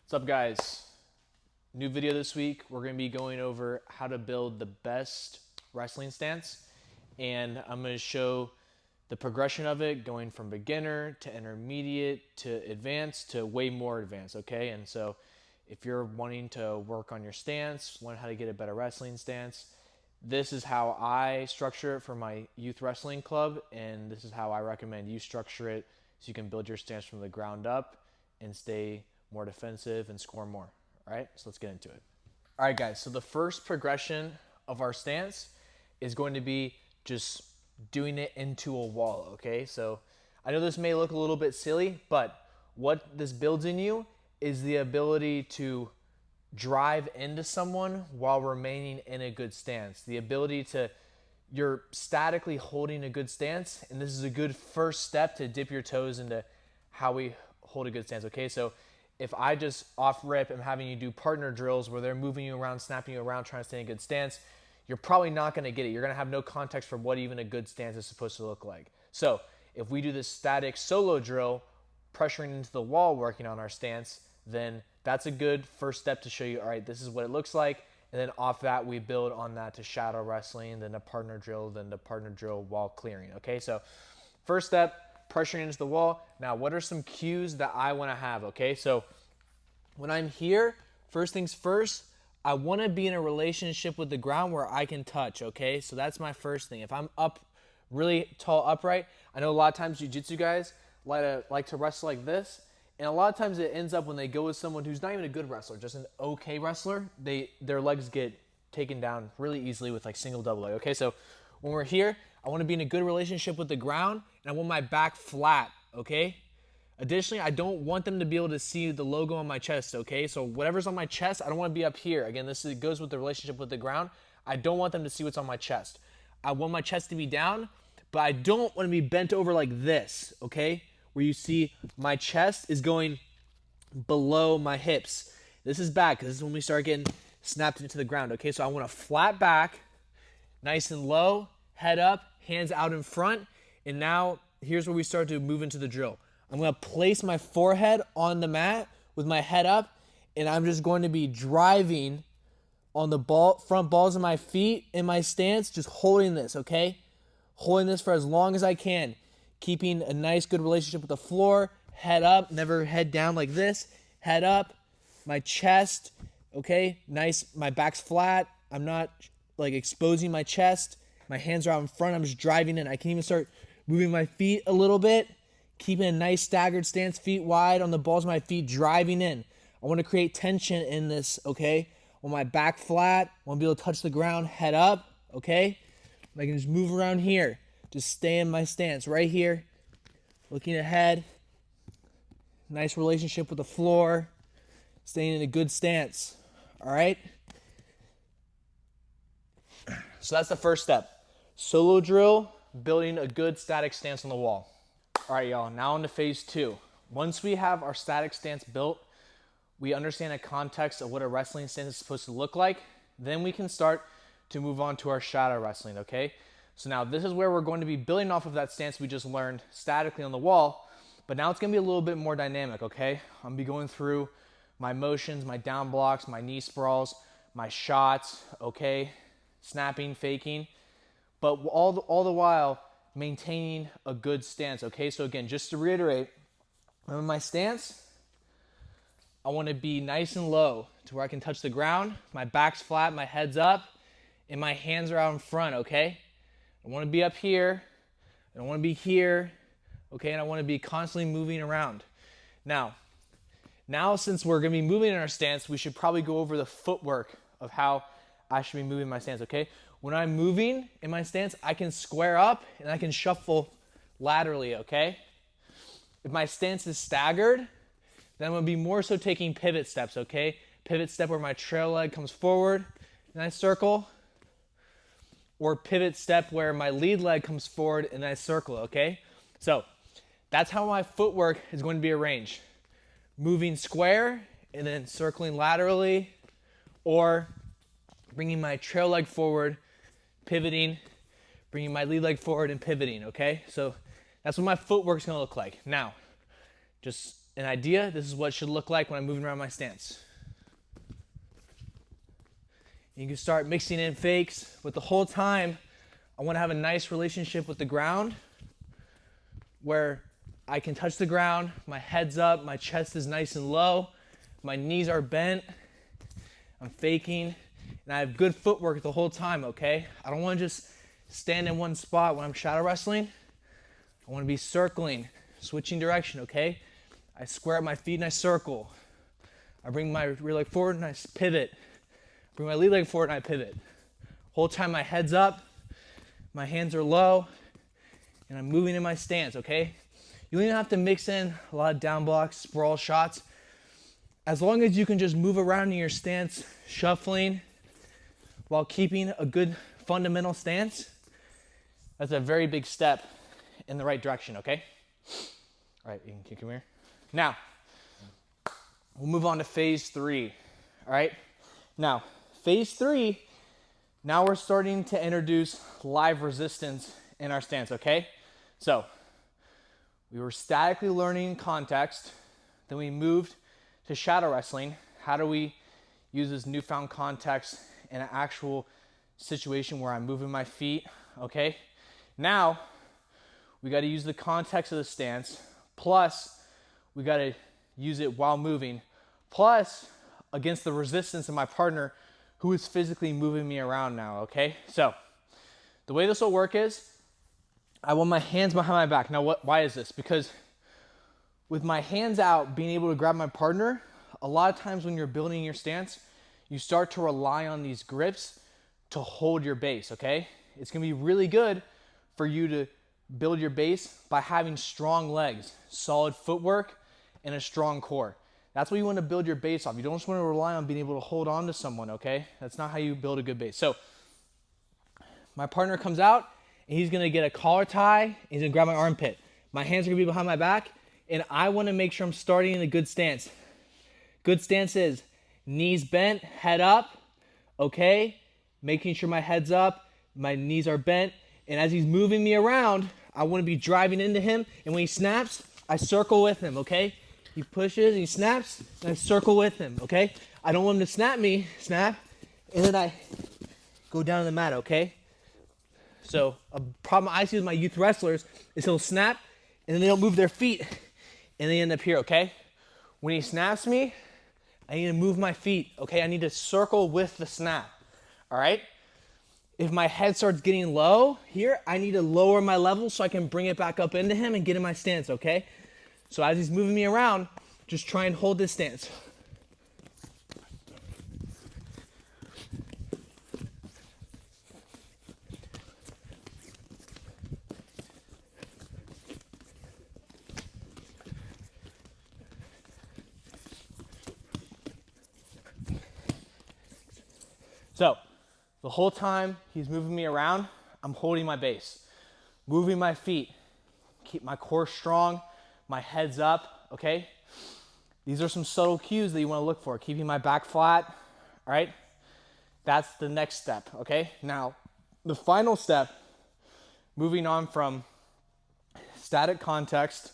What's up, guys? New video this week. We're going to be going over how to build the best wrestling stance, and I'm going to show the progression of it, going from beginner to intermediate to advanced to way more advanced, okay? And so if you're wanting to work on your stance, learn how to get a better wrestling stance, this is how I structure it for my youth wrestling club, and this is how I recommend you structure it so you can build your stance from the ground up and stay more defensive and score more. All right, so let's get into it. All right, guys, so the first progression of our stance is going to be just doing it into a wall, okay? So I know this may look a little bit silly, but what this builds in you is the ability to drive into someone while remaining in a good stance. The ability to, you're statically holding a good stance, and this is a good first step to dip your toes into how we hold a good stance, okay? So if I just off rip am having you do partner drills where they're moving you around, snapping you around, trying to stay in a good stance, you're probably not going to get it. You're going to have no context for what even a good stance is supposed to look like. So if we do this static solo drill, pressuring into the wall, working on our stance, then that's a good first step to show you, all right, this is what it looks like. And then off that, we build on that to shadow wrestling, then the partner drill, then the partner drill while clearing, okay? So first step, pressuring into the wall. Now, what are some cues that I want to have, okay? So when I'm here, first things first, I want to be in a relationship with the ground where I can touch, okay? So that's my first thing. If I'm up really tall upright, I know a lot of times jiu-jitsu guys like to wrestle like this, and a lot of times it ends up when they go with someone who's not even a good wrestler, just an okay wrestler, their legs get taken down really easily with like single double leg, okay? So when we're here, I want to be in a good relationship with the ground, and I want my back flat, okay? Additionally, I don't want them to be able to see the logo on my chest, okay? So whatever's on my chest, I don't want to be up here. Again, goes with the relationship with the ground. I don't want them to see what's on my chest. I want my chest to be down, but I don't want to be bent over like this, okay? Where you see my chest is going below my hips. This is bad because this is when we start getting snapped into the ground, okay? So I want a flat back, nice and low, head up, hands out in front, and now here's where we start to move into the drill. I'm going to place my forehead on the mat with my head up, and I'm just going to be driving on the front balls of my feet in my stance, just holding this, okay? Holding this for as long as I can, keeping a nice, good relationship with the floor, head up, never head down like this, head up, my chest, okay? Nice, my back's flat. I'm not like exposing my chest. My hands are out in front. I'm just driving in. I can even start moving my feet a little bit, keeping a nice staggered stance, feet wide on the balls of my feet, driving in. I want to create tension in this, okay? I want my back flat. I want to be able to touch the ground, head up, okay? I can just move around here. Just stay in my stance right here, looking ahead. Nice relationship with the floor, staying in a good stance, all right? So that's the first step. Solo drill, building a good static stance on the wall. All right, y'all, now on to phase two. Once we have our static stance built, we understand the context of what a wrestling stance is supposed to look like, then we can start to move on to our shadow wrestling, okay? So now this is where we're going to be building off of that stance we just learned statically on the wall, but now it's gonna be a little bit more dynamic, okay? I'm gonna be going through my motions, my down blocks, my knee sprawls, my shots, okay? Snapping, faking, but all the while maintaining a good stance, okay? So again, just to reiterate, remember my stance, I want to be nice and low to where I can touch the ground, my back's flat, my head's up, and my hands are out in front, okay? I want to be up here, I don't want to be here, okay? And I want to be constantly moving around. Now since we're going to be moving in our stance, we should probably go over the footwork of how I should be moving my stance, okay? When I'm moving in my stance, I can square up and I can shuffle laterally, okay? If my stance is staggered, then I'm gonna be more so taking pivot steps, okay? Pivot step where my trail leg comes forward and I circle, or pivot step where my lead leg comes forward and I circle, okay? So that's how my footwork is going to be arranged. Moving square and then circling laterally, or bringing my trail leg forward, pivoting, bringing my lead leg forward and pivoting, okay? So that's what my footwork's gonna look like. Now, just an idea, this is what it should look like when I'm moving around my stance. You can start mixing in fakes, but the whole time, I want to have a nice relationship with the ground where I can touch the ground, my head's up, my chest is nice and low, my knees are bent, I'm faking, and I have good footwork the whole time, okay? I don't want to just stand in one spot when I'm shadow wrestling. I want to be circling, switching direction, okay? I square up my feet and I circle. I bring my rear leg forward and I pivot. Bring my lead leg forward and I pivot. Whole time my head's up, my hands are low, and I'm moving in my stance, okay? You don't even have to mix in a lot of down blocks, sprawl shots. As long as you can just move around in your stance, shuffling, while keeping a good fundamental stance, that's a very big step in the right direction, okay? All right, you can kick him here. Now, we'll move on to phase 3, all right? Now, phase 3, now we're starting to introduce live resistance in our stance, okay? So, we were statically learning context, then we moved to shadow wrestling. How do we use this newfound context in an actual situation where I'm moving my feet, okay? Now, we gotta use the context of the stance, plus we gotta use it while moving, plus against the resistance of my partner who is physically moving me around now, okay? So, the way this will work is, I want my hands behind my back. Now, why is this? Because with my hands out, being able to grab my partner, a lot of times when you're building your stance, you start to rely on these grips to hold your base, okay? It's gonna be really good for you to build your base by having strong legs, solid footwork, and a strong core. That's what you want to build your base off. You don't just want to rely on being able to hold on to someone, okay? That's not how you build a good base. So my partner comes out, and he's going to get a collar tie. He's going to grab my armpit. My hands are going to be behind my back, and I want to make sure I'm starting in a good stance. Good stance is knees bent, head up, okay? Making sure my head's up, my knees are bent, and as he's moving me around, I want to be driving into him, and when he snaps, I circle with him, okay? He pushes, he snaps, and I circle with him, okay? I don't want him to snap, and then I go down to the mat, okay? So a problem I see with my youth wrestlers is he'll snap, and then they don't move their feet, and they end up here, okay? When he snaps me, I need to move my feet, okay? I need to circle with the snap, all right? If my head starts getting low here, I need to lower my level so I can bring it back up into him and get in my stance, okay? So as he's moving me around, just try and hold this stance. So, the whole time he's moving me around, I'm holding my base, moving my feet, keep my core strong, my head's up, okay? These are some subtle cues that you want to look for. Keeping my back flat, all right? That's the next step, okay? Now, the final step, moving on from static context,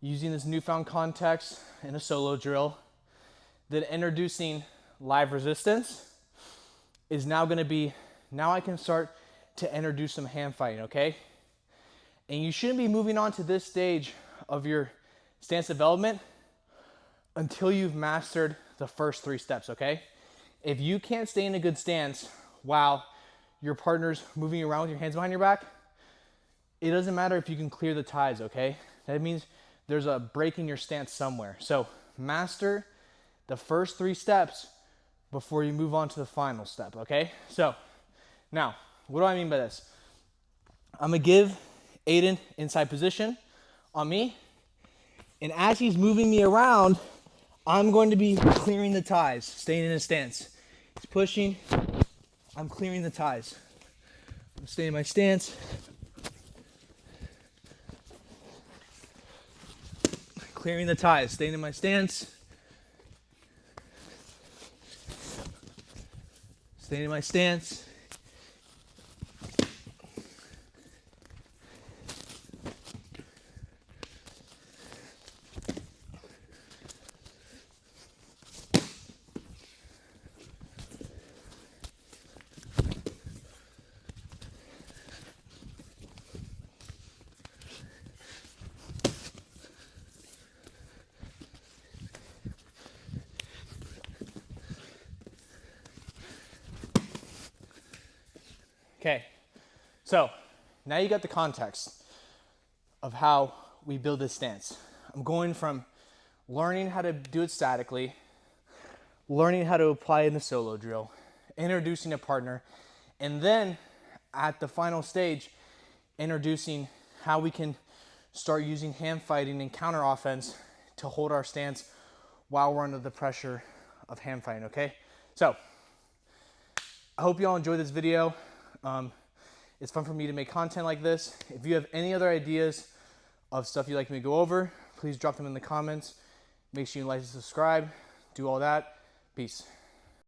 using this newfound context in a solo drill, then introducing live resistance, is now gonna be, now I can start to introduce some hand fighting, okay? And you shouldn't be moving on to this stage of your stance development until you've mastered the first 3 steps, okay? If you can't stay in a good stance while your partner's moving around with your hands behind your back, it doesn't matter if you can clear the ties, okay? That means there's a break in your stance somewhere. So master the first 3 steps before you move on to the final step, okay? So, now, what do I mean by this? I'm gonna give Aiden inside position on me, and as he's moving me around, I'm going to be clearing the ties, staying in a stance. He's pushing, I'm clearing the ties. I'm staying in my stance. Clearing the ties, staying in my stance. Staying in my stance. Okay, so now you got the context of how we build this stance. I'm going from learning how to do it statically, learning how to apply it in the solo drill, introducing a partner, and then at the final stage, introducing how we can start using hand fighting and counter offense to hold our stance while we're under the pressure of hand fighting, okay? So, I hope you all enjoyed this video. It's fun for me to make content like this. If you have any other ideas of stuff you'd like me to go over, please drop them in the comments. Make sure you like and subscribe. Do all that. Peace.